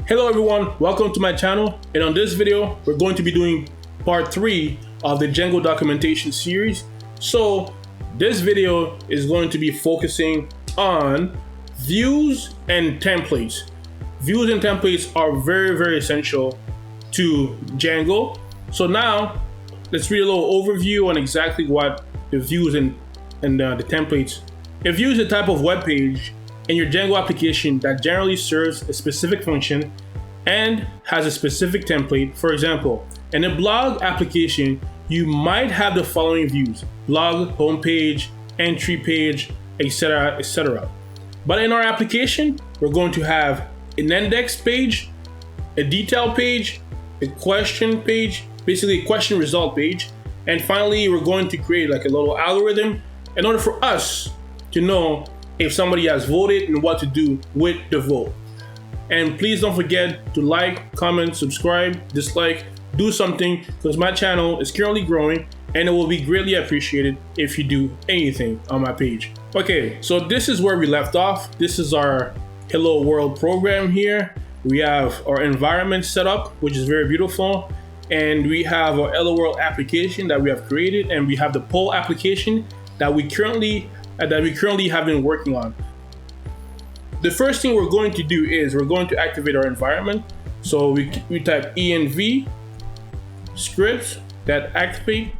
Hello everyone, welcome to my channel, and on this video we're going to be doing part 3 of the Django documentation series. So this video is going to be focusing on views and templates. Views and templates are very essential to Django. So now let's read a little overview on exactly what the views and the templates. A view is a type of web page in your Django application that generally serves a specific function and has a specific template. For example, in a blog application, you might have the following views: blog, homepage, entry page, etc., etc. But in our application, we're going to have an index page, a detail page, a question page, basically a question result page, and finally, we're going to create like a little algorithm in order for us to know if somebody has voted and what to do with the vote. And please don't forget to like, comment, subscribe, dislike, do something, because my channel is currently growing and it will be greatly appreciated if you do anything on my page. Okay, so this is where we left off. This is our Hello World program here. We have our environment set up, which is very beautiful. And we have our Hello World application that we have created, and we have the poll application that we currently have been working on. The first thing we're going to do is we're going to activate our environment. So we type env scripts that activate.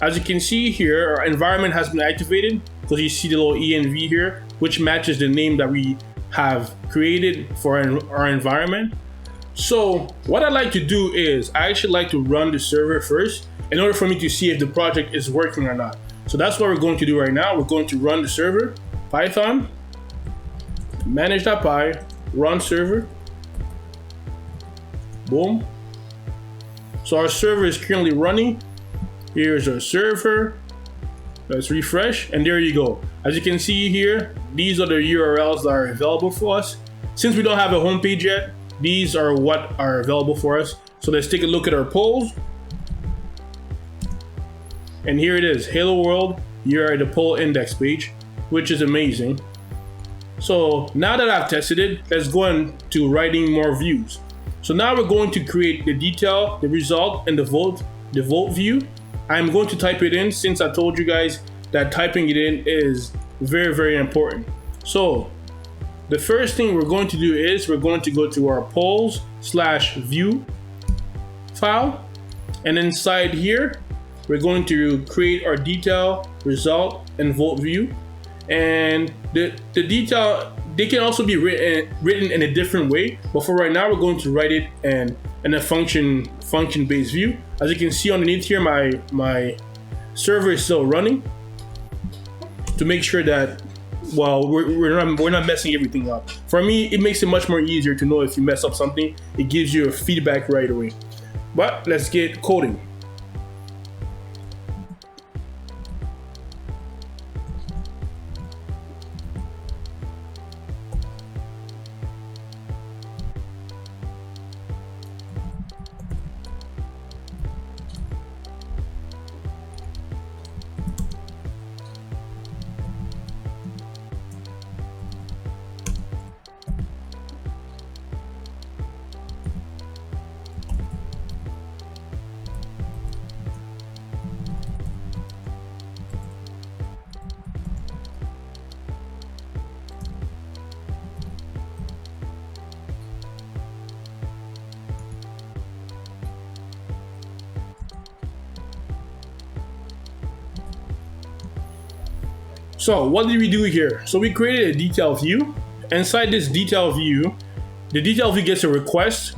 As you can see here, our environment has been activated because you see the little env here, which matches the name that we have created for our environment. So what I like to do is I actually like to run the server first in order for me to see if the project is working or not. So that's what we're going to do right now. We're going to run the server, Python, manage.py, run server, boom. So our server is currently running. Here's our server. Let's refresh, and there you go. As you can see here, these are the URLs that are available for us. Since we don't have a home page yet, these are what are available for us. So let's take a look at our polls. And here it is, Hello World, you're at the poll index page, which is amazing. So now that I've tested it, let's go into writing more views. So now we're going to create the detail, the result, and the vote view. I'm going to type it in since I told you guys that typing it in is very important. So the first thing we're going to do is we're going to go to our polls/view file, and inside here, we're going to create our detail, result, and vote view. And the detail, they can also be written in a different way, but for right now, we're going to write it in a function-based view. As you can see underneath here, my server is still running to make sure that, well, we're not messing everything up. For me, it makes it much more easier to know if you mess up something. It gives you a feedback right away. But let's get coding. So what did we do here? So we created a detail view. Inside this detail view, the detail view gets a request,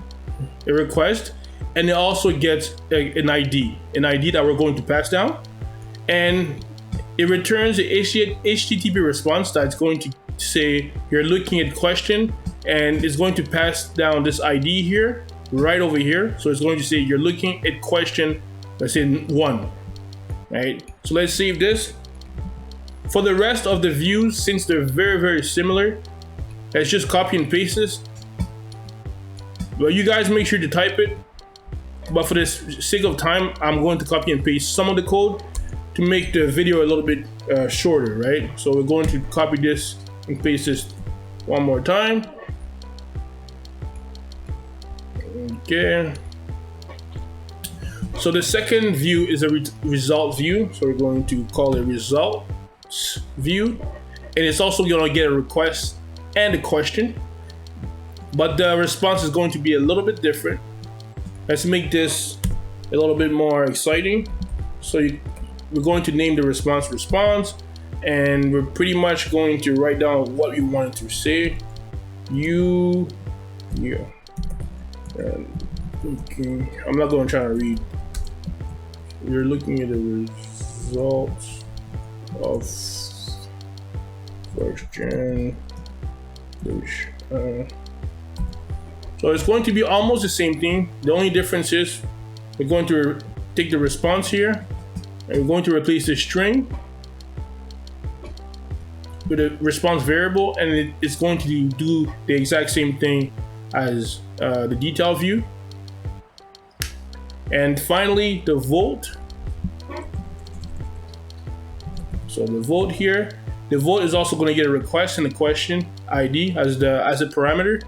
and it also gets an ID that we're going to pass down. And it returns the HTTP response that's going to say you're looking at question, and it's going to pass down this ID here, right over here. So it's going to say you're looking at question, let's say 1, right? So let's save this. For the rest of the views, since they're very similar, let's just copy and paste this. Well, you guys make sure to type it, but for the sake of time, I'm going to copy and paste some of the code to make the video a little bit shorter, right? So we're going to copy this and paste this one more time. Okay. So the second view is a result view. So we're going to call it results view. And it's also going to get a request and a question. But the response is going to be a little bit different. Let's make this a little bit more exciting. So we're going to name the response, and we're pretty much going to write down what we wanted to say. Yeah. Okay. I'm not going to try to read. You're looking at the results of question. So it's going to be almost the same thing. The only difference is we're going to take the response here, and we're going to replace the string with a response variable, and it's going to do the exact same thing as the detail view. And finally, the vote. So the vote here, the vote is also going to get a request and a question ID as parameters.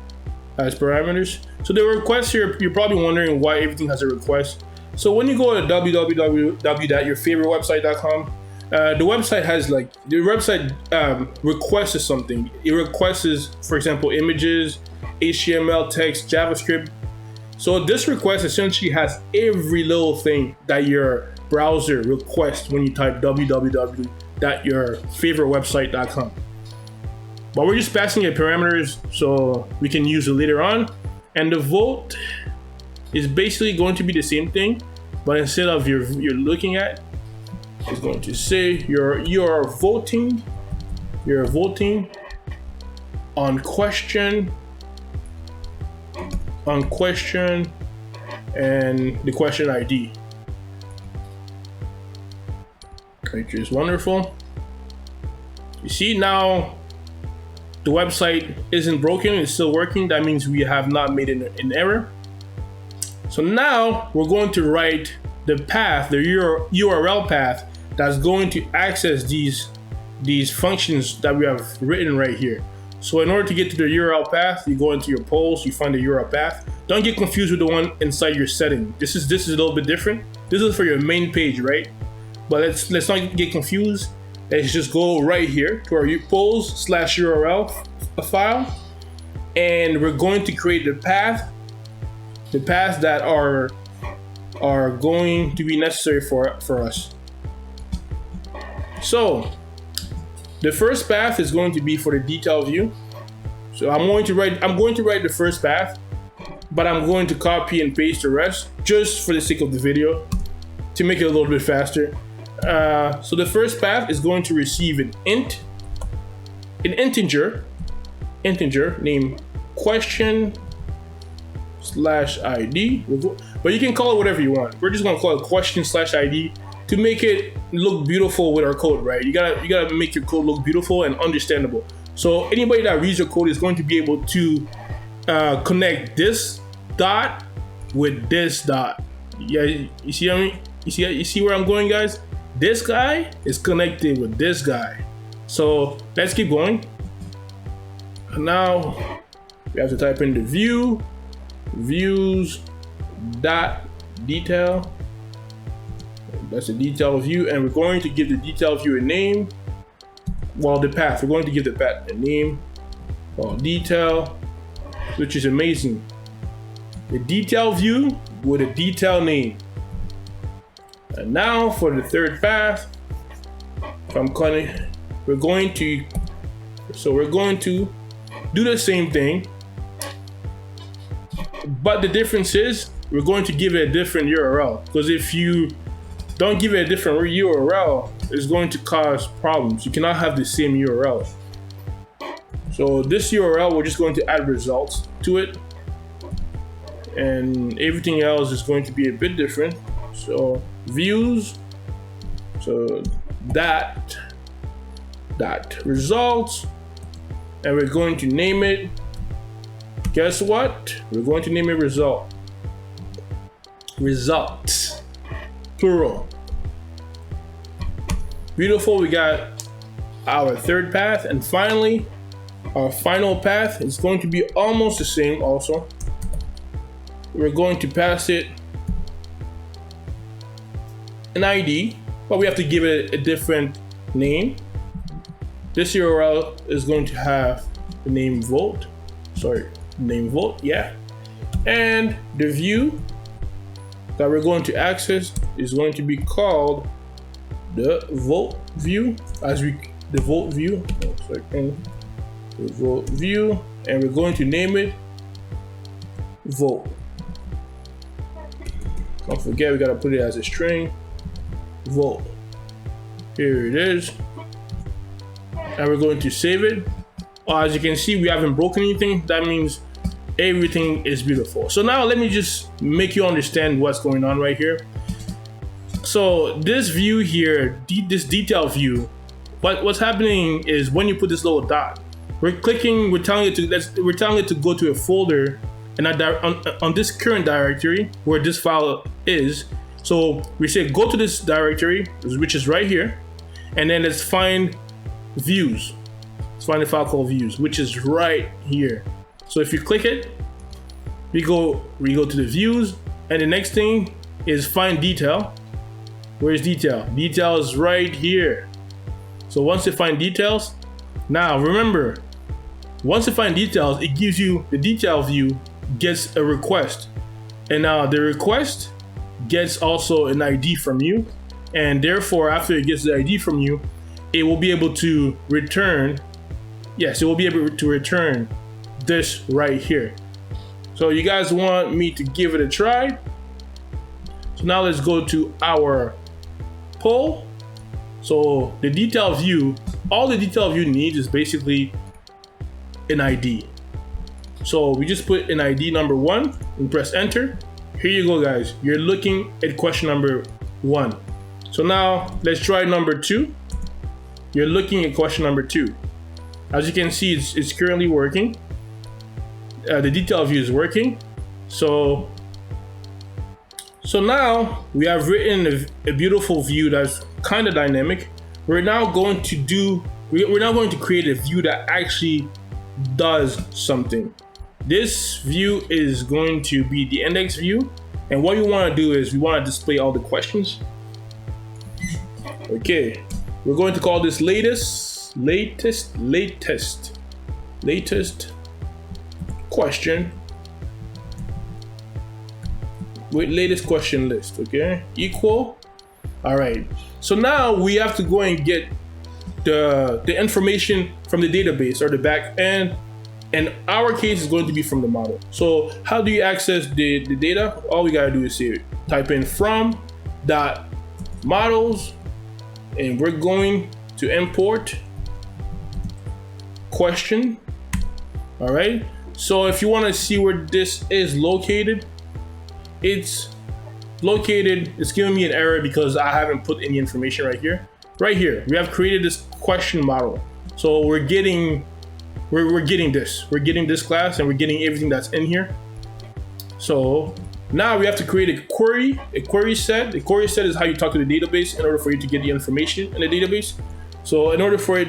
So the request here, you're probably wondering why everything has a request. So when you go to www.yourfavoritewebsite.com, the website has requests something. It requests, for example, images, HTML, text, JavaScript. So this request essentially has every little thing that your browser requests when you type www.yourfavoritewebsite.com. But we're just passing it parameters so we can use it later on. And the vote is basically going to be the same thing, but instead of you're looking at, it's going to say you're voting on question and the question ID, which is wonderful. You see now the website isn't broken, it's still working. That means we have not made an error. So now we're going to write the path, the URL path that's going to access these functions that we have written right here. So in order to get to the URL path, you go into your polls, you find the URL path. Don't get confused with the one inside your setting. This is a little bit different. This is for your main page, right? But let's not get confused. Let's just go right here to our polls/URL file, and we're going to create the paths that are going to be necessary for us. So the first path is going to be for the detail view. So I'm going to write the first path, but I'm going to copy and paste the rest just for the sake of the video to make it a little bit faster. So the first path is going to receive an integer named question/ID, but you can call it whatever you want. We're just going to call it question/ID to make it look beautiful with our code, right? You gotta make your code look beautiful and understandable. So anybody that reads your code is going to be able to connect this dot with this dot. Yeah, you see what I mean? You see where I'm going, guys? This guy is connected with this guy. So let's keep going. Now we have to type in the views dot detail. That's the detail view, and we're going to give the detail view a name. Well, the path, we're going to give the path a name called detail, which is amazing. The detail view with a detail name. And now for the third path, we're going to do the same thing, but the difference is we're going to give it a different URL, because if you don't give it a different URL, it's going to cause problems. You cannot have the same URL. So this URL, we're just going to add results to it, and everything else is going to be a bit different. So views, so that results, and we're going to name it, guess what? We're going to name it results, plural. Beautiful. We got our third path, and finally our final path is going to be almost the same also. we're going to pass it an ID, but we have to give it a different name. This URL is going to have the name vote, yeah. And the view that we're going to access is going to be called the vote view, the vote view, and we're going to name it vote. Don't forget, we gotta put it as a string, vote. Here it is, and we're going to save it. As you can see, we haven't broken anything. That means everything is beautiful. So now let me just make you understand what's going on right here. So this view here, this detail view, what's happening is when you put this little dot, we're telling it to go to a folder and on this current directory where this file is. So we say go to this directory, which is right here, and then let's find views. Let's find a file called views, which is right here. So if you click it, we go to the views, and the next thing is find detail. Where's detail? Detail is right here. So once you find details, now remember, once you find details, it gives you the detail view gets a request, and now the request gets also an ID from you, and therefore after it gets the ID from you, it will be able to return. Yes, it will be able to return this right here. So you guys want me to give it a try? So now let's go to our poll. So the detail view, all the detail view needs is basically an ID. So we just put an ID number 1 and press enter. Here you go, guys. You're looking at question number 1. So now let's try number 2. You're looking at question number 2. As you can see, it's currently working. The detail view is working. So now we have written a beautiful view that's kind of dynamic. We're now going to create a view that actually does something. This view is going to be the index view, and what we want to do is we want to display all the questions. Okay, we're going to call this latest question with latest question list. Okay, equal. All right, so now we have to go and get the information from the database or the back end, and our case is going to be from the model. So how do you access the data? All we gotta do is say type in from dot models, and we're going to import question. All right, so if you want to see where this is located, it's giving me an error because I haven't put any information right here. Right here, we have created this question model. So we're getting this class, and we're getting everything that's in here. So now we have to create a query set. A query set is how you talk to the database in order for you to get the information in the database. So in order for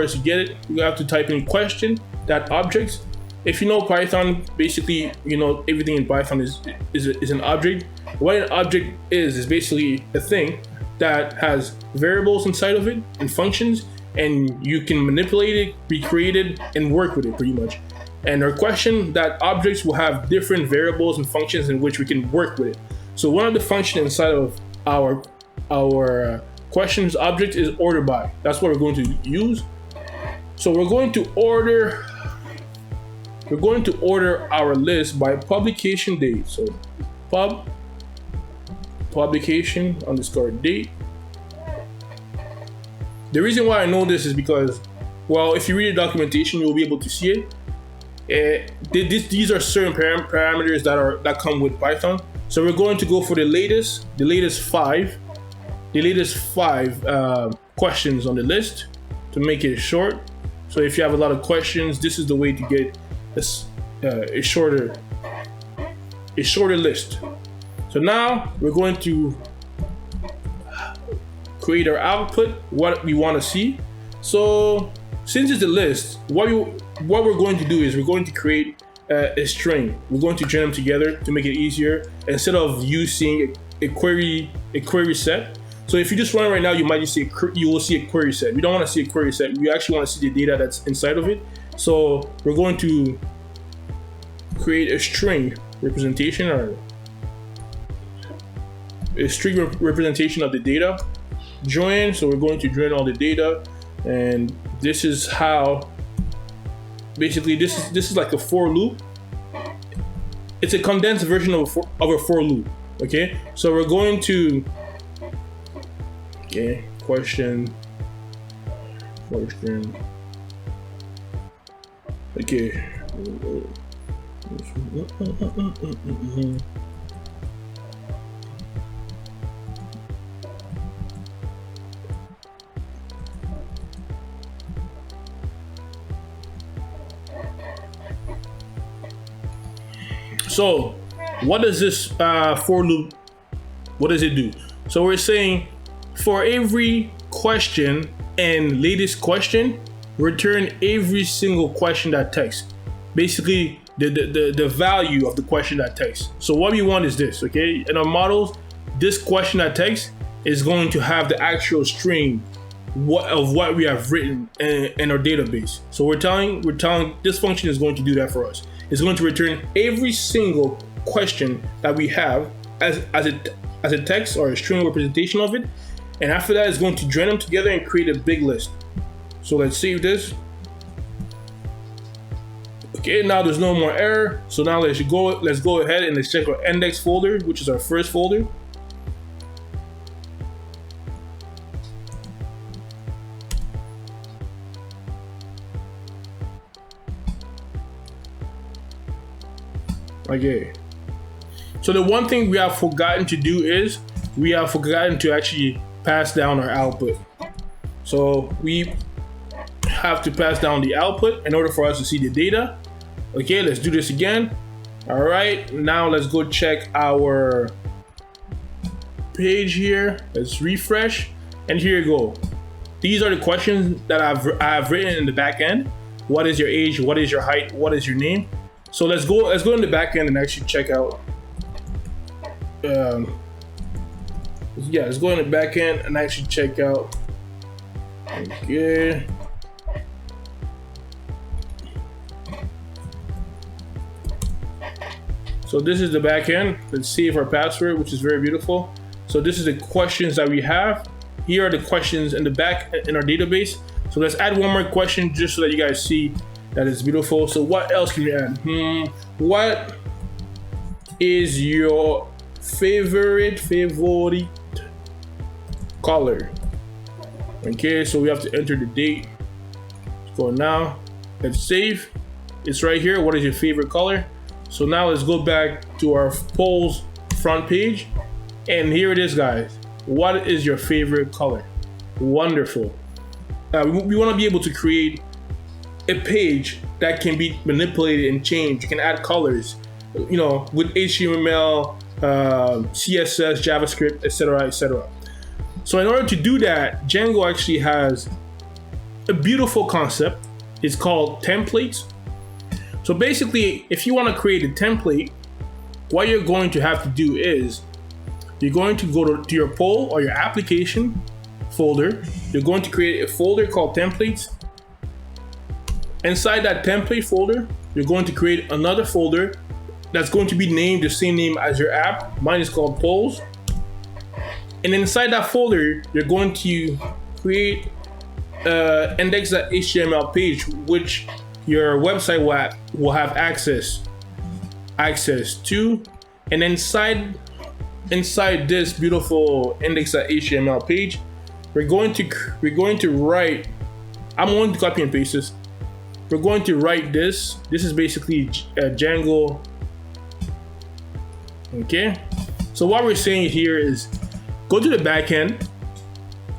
us to get it, we have to type in question.objects. If you know Python, basically you know everything in Python is an object. What an object is basically a thing that has variables inside of it and functions, and you can manipulate it, recreate it, and work with it pretty much. And our question that objects will have different variables and functions in which we can work with it. So one of the functions inside of our questions object is order by. That's what we're going to use. So we're going to order our list by publication date. So publication _ date. The reason why I know this is because, well, if you read the documentation, you'll be able to see it. These are certain parameters that come with Python. So we're going to go for the latest five questions on the list to make it short. So if you have a lot of questions, this is the way to get a shorter list. So now we're going to create our output, what we want to see. So since it's a list, what we're going to do is we're going to create a string. We're going to join them together to make it easier instead of using a query set. So if you just run it right now, you might just see you will see a query set. We don't want to see a query set. We actually want to see the data that's inside of it. So we're going to create a string representation or a string representation of the data. Join. So we're going to join all the data, and this is how. Basically, this is like a for loop. It's a condensed version of a for loop. Okay, so we're going to question. Okay. So what does this for loop, what does it do? So we're saying for every question and latest question, return every single question that text. Basically the value of the question that text. So what we want is this, okay? In our models, this question that text is going to have the actual string of what we have written in our database. So we're telling this function is going to do that for us. It's going to return every single question that we have as a text or a string representation of it. And after that, it's going to join them together and create a big list. So let's save this. Okay, now there's no more error. So now let's go ahead and let's check our index folder, which is our first folder. Okay, so the one thing we have forgotten to do is we have forgotten to actually pass down our output. So we have to pass down the output in order for us to see the data. Okay, let's do this again. All right, now let's go check our page here. Let's refresh, and here you go. These are the questions that I've written in the back end. What is your age? What is your height? What is your name? So let's go in the back end and actually check out. Let's go in the back end and actually check out. Okay. So this is the back end. Let's save our password, which is very beautiful. So this is the questions that we have. Here are the questions in the back in our database. So let's add one more question just so that you guys see that is beautiful. So what else can we add? What is your favorite color? Okay, so we have to enter the date. Let's go now. Let's save. It's right here. What is your favorite color? So now let's go back to our polls front page. And here it is, guys. What is your favorite color? Wonderful. We want to be able to create a page that can be manipulated and changed. You can add colors, with HTML, CSS, JavaScript, etc., etc. So in order to do that, Django actually has a beautiful concept. It's called templates. So basically, if you want to create a template, what you're going to have to do is you're going to go to your poll or your application folder. You're going to create a folder called templates. Inside that template folder, you're going to create another folder that's going to be named the same name as your app. Mine is called polls. And inside that folder, you're going to create index.html page, which your website will have access to. And inside this beautiful index.html page, we're going to write. I'm going to copy and paste this. We're going to write this. This is basically Django. Okay. So what we're saying here is go to the back end,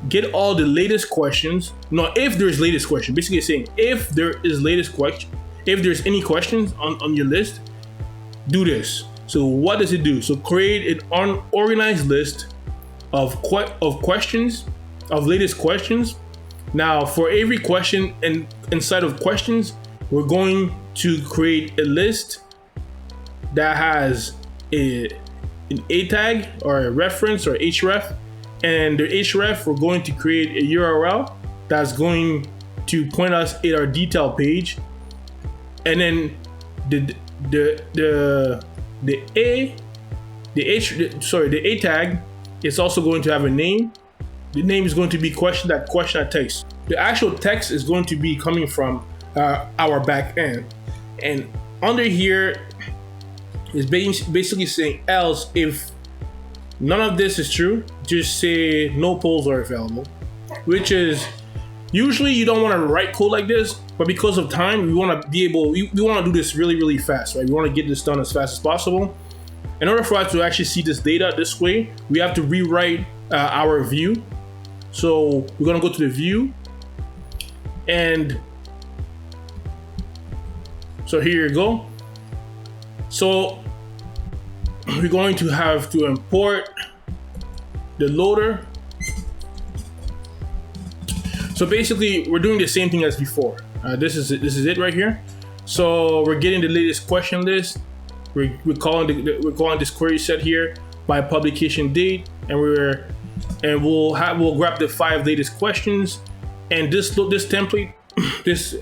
get all the latest questions. No, if there's latest question, basically saying if there is latest question, if there's any questions on your list, do this. So what does it do? So create an unorganized list of questions, of latest questions. Now for every question and inside of questions, we're going to create a list that has an A tag or a reference or href, and the href, we're going to create a URL that's going to point us in our detail page, and then the A tag is also going to have a name. The name is going to be question that text. The actual text is going to be coming from our back end, and under here is basically saying else if none of this is true, just say no polls are available, which is usually you don't want to write code like this, but because of time, we want to be able, we want to do this really fast, right? We want to get this done as fast as possible. In order for us to actually see this data this way, we have to rewrite our view. So we're going to go to the view, and so here you go. So we're going to have to import the loader. So basically, we're doing the same thing as before. This is it right here. So we're getting the latest question list. We're calling this query set here by publication date, and we'll grab the 5 latest questions, and this template.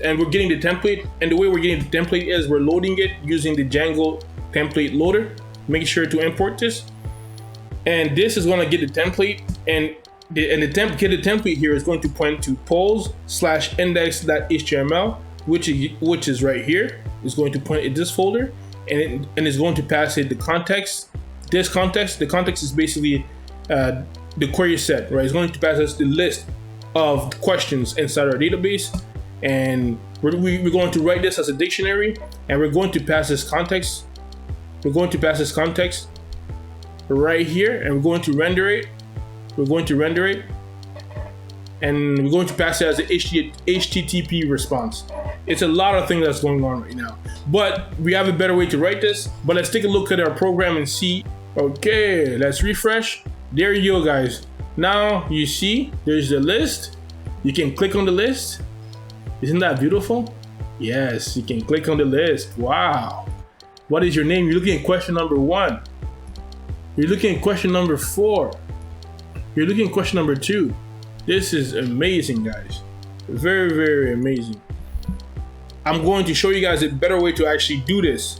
And we're getting the template, and the way we're getting the template is we're loading it using the Django template loader. Make sure to import this, and this is going to get the template, and the template here is going to point to polls/index.html, which is right here. It's going to point at this folder, and it's going to pass it the context. The context is basically the query set, right? It's going to pass us the list of questions inside our database, and we're going to write this as a dictionary, and we're going to pass this context. We're going to pass this context right here, and we're going to render it. And we're going to pass it as an HTTP response. It's a lot of things that's going on right now, but we have a better way to write this. But let's take a look at our program and see. Okay, let's refresh. There you go, guys. Now you see there's the list. You can click on the list. Isn't that beautiful? Yes, you can click on the list. Wow. What is your name? You're looking at question number 1. You're looking at question number 4. You're looking at question number 2. This is amazing, guys. Very amazing. I'm going to show you guys a better way to actually do this.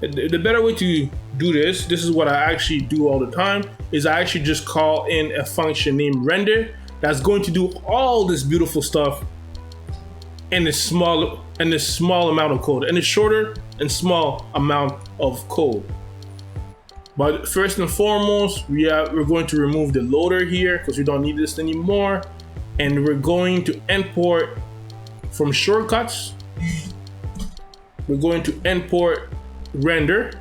The better way to do this is what I actually do all the time, is I actually just call in a function named render that's going to do all this beautiful stuff in a small amount of code, in a shorter and small amount of code. But first and foremost, we're going to remove the loader here because we don't need this anymore, and we're going to import from shortcuts. We're going to import render,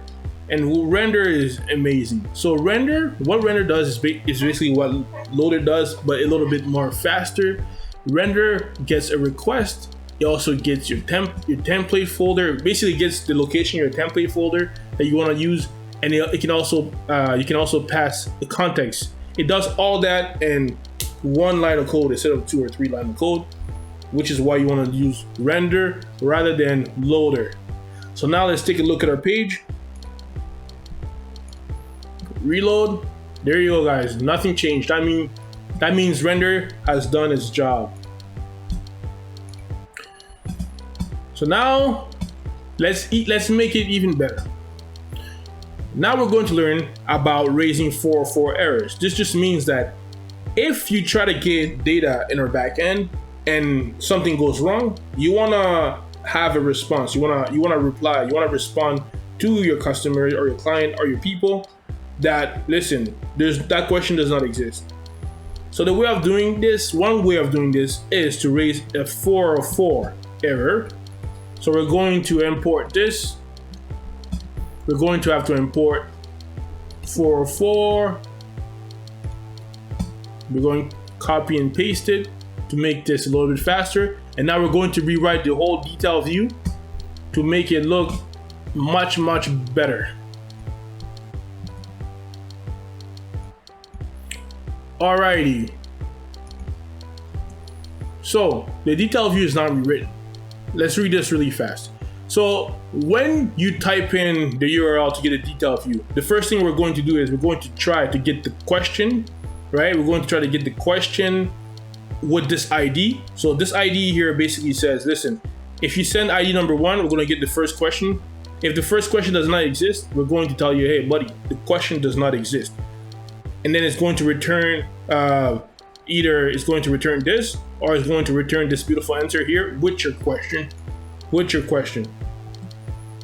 and render is amazing. So what render does is basically what loader does, but a little bit more faster. Render gets a request. It also gets your template folder. It basically gets the location of your template folder that you want to use, and it can also you can also pass the context. It does all that in 1 line of code instead of 2 or 3 lines of code, which is why you want to use render rather than loader. So now let's take a look at our page. Reload. There you go, guys. Nothing changed. That means render has done its job. So now let's make it even better. Now we're going to learn about raising 404 errors. This just means that if you try to get data in our backend and something goes wrong, you want to have a response. You want to reply. You want to respond to your customer or your client or your people that, listen, that question does not exist. So the way of doing this, one way of doing this is to raise a 404 error. So we're going to import this. We're going to have to import 404. We're going to copy and paste it to make this a little bit faster. And now we're going to rewrite the whole detail view to make it look much better. Alrighty. So the detail view is not rewritten. Let's read this really fast. So when you type in the URL to get a detailed view, the first thing we're going to do is we're going to try to get the question, right? We're going to try to get the question with this ID. So this ID here basically says, listen, if you send ID number 1, we're going to get the first question. If the first question does not exist, we're going to tell you, hey buddy, the question does not exist. And then it's going to return, either it's going to return this, or it's going to return this beautiful answer here with your question.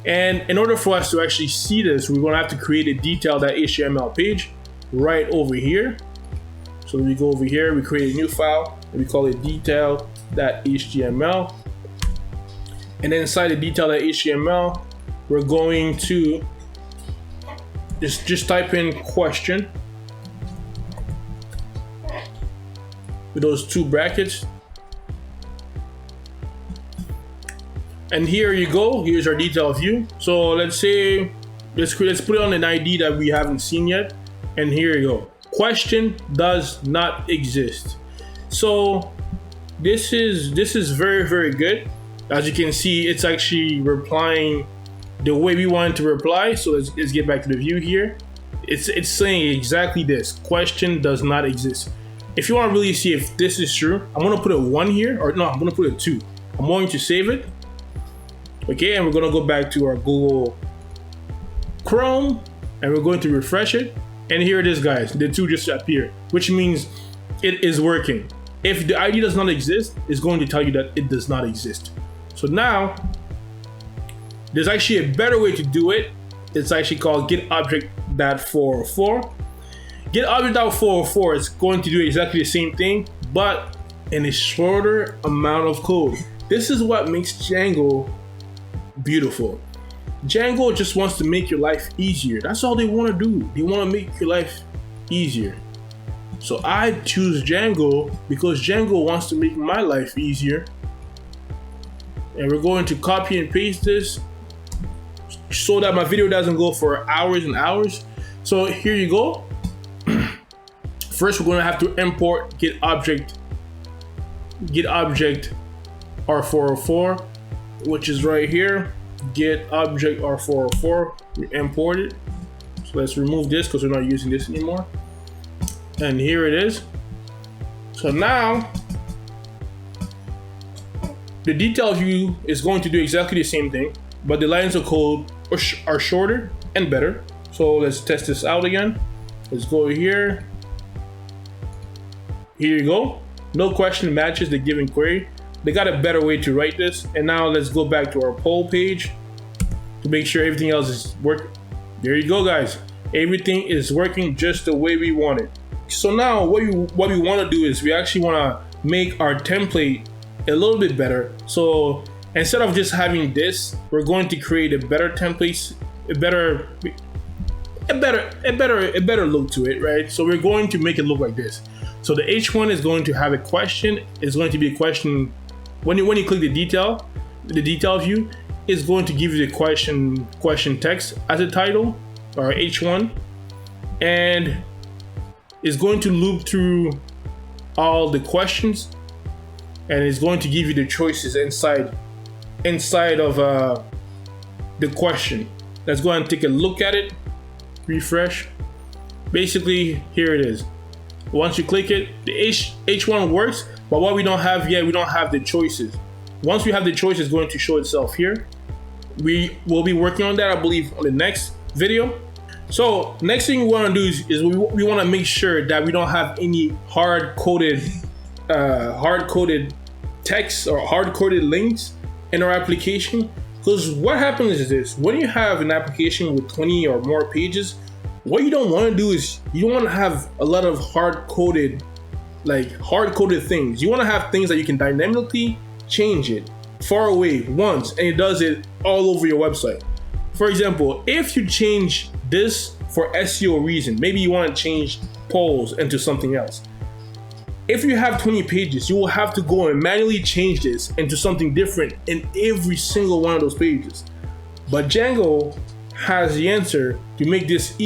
And in order for us to actually see this, we're going to have to create a detail.html page right over here. So we go over here, we create a new file, and we call it detail.html. And then inside the detail.html, we're going to just type in question with those 2 brackets. And here you go, here's our detail view. So let's say, let's put it on an ID that we haven't seen yet. And here you go, question does not exist. So this is very, very good. As you can see, it's actually replying the way we want it to reply. So let's get back to the view here. It's saying exactly this, question does not exist. If you want to really see if this is true, I'm going to put a 1 here, or no, I'm going to put a 2. I'm going to save it. Okay, and we're going to go back to our Google Chrome, and we're going to refresh it. And here it is, guys. The 2 just appeared, which means it is working. If the ID does not exist, it's going to tell you that it does not exist. So now, there's actually a better way to do it. It's actually called getObject.404. GetObject.404 is going to do exactly the same thing, but in a shorter amount of code. This is what makes Django beautiful. Django just wants to make your life easier. That's all they want to do. They want to make your life easier. So I choose Django because Django wants to make my life easier. And we're going to copy and paste this so that my video doesn't go for hours and hours. So here you go. First, we're going to have to import getObject R404, which is right here. GetObject R404. We import it. So let's remove this because we're not using this anymore. And here it is. So now the detail view is going to do exactly the same thing, but the lines of code are shorter and better. So let's test this out again. Let's go here. Here you go. No question matches the given query. They got a better way to write this. And now let's go back to our poll page to make sure everything else is working. There you go, guys. Everything is working just the way we want it. So now what we want to do is we actually want to make our template a little bit better. So instead of just having this, we're going to create a better template, a better look to it, right? So we're going to make it look like this. So the H1 is going to have a question. It's going to be a question. When you click the detail view, it's going to give you the question text as a title, or H1, and it's going to loop through all the questions, and it's going to give you the choices inside of the question. Let's go ahead and take a look at it. Refresh. Basically, here it is. Once you click it, the H1 works, but what we don't have yet, we don't have the choices. Once we have the choices, it's going to show itself here. We will be working on that, I believe, on the next video. So next thing we want to do is we want to make sure that we don't have any hard-coded text or hard-coded links in our application. Because what happens is this: when you have an application with 20 or more pages, what you don't want to do is you don't want to have a lot of hard-coded things. You want to have things that you can dynamically change it far away once, and it does it all over your website. For example, if you change this for SEO reason, maybe you want to change polls into something else. If you have 20 pages, you will have to go and manually change this into something different in every single one of those pages. But Django has the answer to make it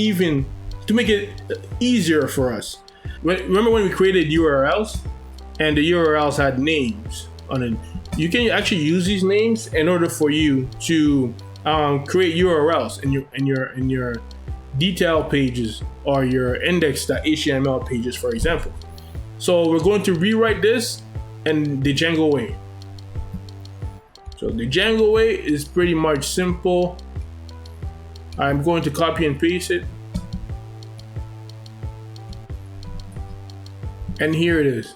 easier for us. Remember when we created URLs, and the URLs had names on it? you can actually use these names in order for you to create URLs in your detail pages or your index.html pages, for example. So we're going to rewrite this in the Django way. So the Django way is pretty much simple. I'm going to copy and paste it. And here it is.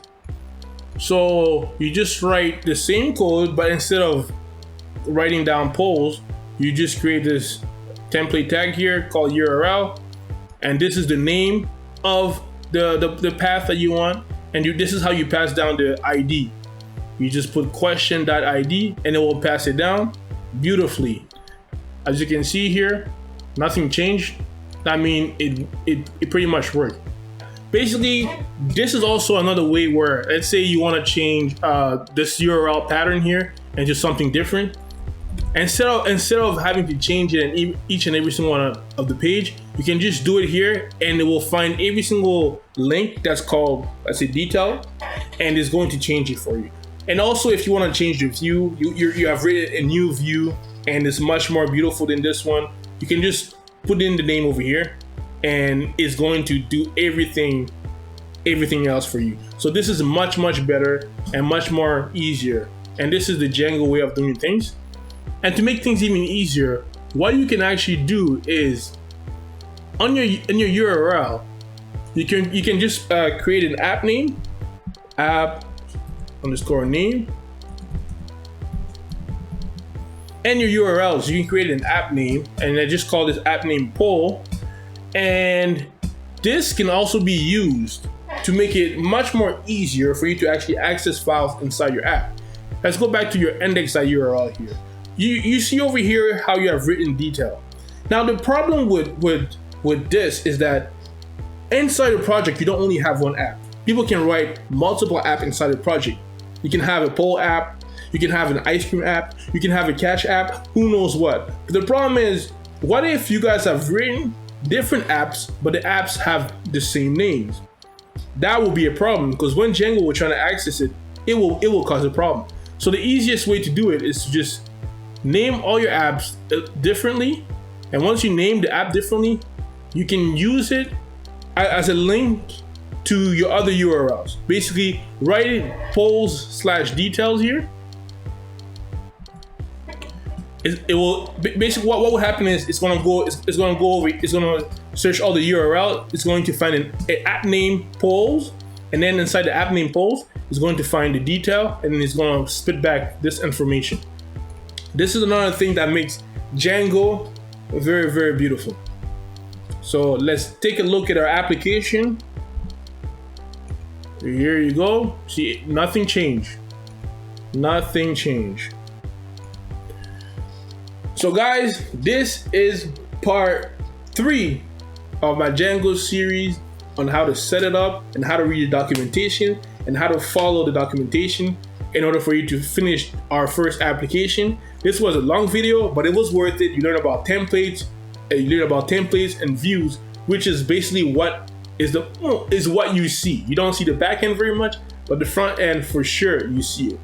So you just write the same code, but instead of writing down polls, you just create this template tag here called URL. And this is the name of the path that you want. And this is how you pass down the ID. You just put question.id and it will pass it down beautifully. As you can see here, nothing changed. I mean, it pretty much worked. Basically, this is also another way where, let's say you want to change this URL pattern here into something different. Instead of having to change it in each and every single one of the page, you can just do it here and it will find every single link that's called, let's say, detail, and it's going to change it for you. And also, if you want to change the view, you have written a new view and it's much more beautiful than this one, you can just put in the name over here and it's going to do everything else for you. So this is much better and much more easier. And this is the Django way of doing things. And to make things even easier, what you can actually do is in your URL, you can just create an app name, app_name, and your URLs. You can create an app name, and I just call this app name poll. And this can also be used to make it much more easier for you to actually access files inside your app. Let's go back to your index.url here. You see over here how you have written detail. Now the problem with this is that inside a project you don't only have one app. People can write multiple apps inside a project. You can have a poll app, you can have an ice cream app, you can have a cash app, who knows what. But the problem is, what if you guys have written different apps, but the apps have the same names? That will be a problem, because when Django will try to access it, it will cause a problem. So the easiest way to do it is to just name all your apps differently. And once you name the app differently, you can use it as a link to your other URLs. Basically, write it polls/details here. It will basically what will happen is it's gonna search all the URL. It's going to find an app name polls, and then inside the app name polls, it's going to find the detail, and then it's going to spit back this information. This is another thing that makes Django very beautiful. So let's take a look at our application. Here you go. See, nothing changed. Nothing changed. So guys, this is part 3 of my Django series on how to set it up and how to read the documentation and how to follow the documentation in order for you to finish our first application. This was a long video, but it was worth it. You learn about templates, and views, which is basically what what you see. You don't see the back end very much, but the front end for sure you see it.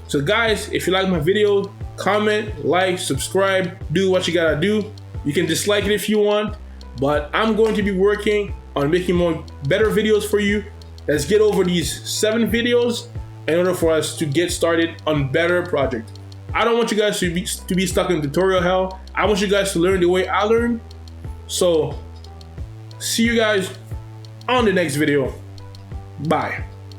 So guys, if you like my video, comment, like, subscribe, do what you gotta do. You can dislike it if you want, but I'm going to be working on making better videos for you. Let's get over these 7 videos in order for us to get started on better projects. I don't want you guys to be stuck in tutorial hell. I want you guys to learn the way I learn. So see you guys on the next video. Bye.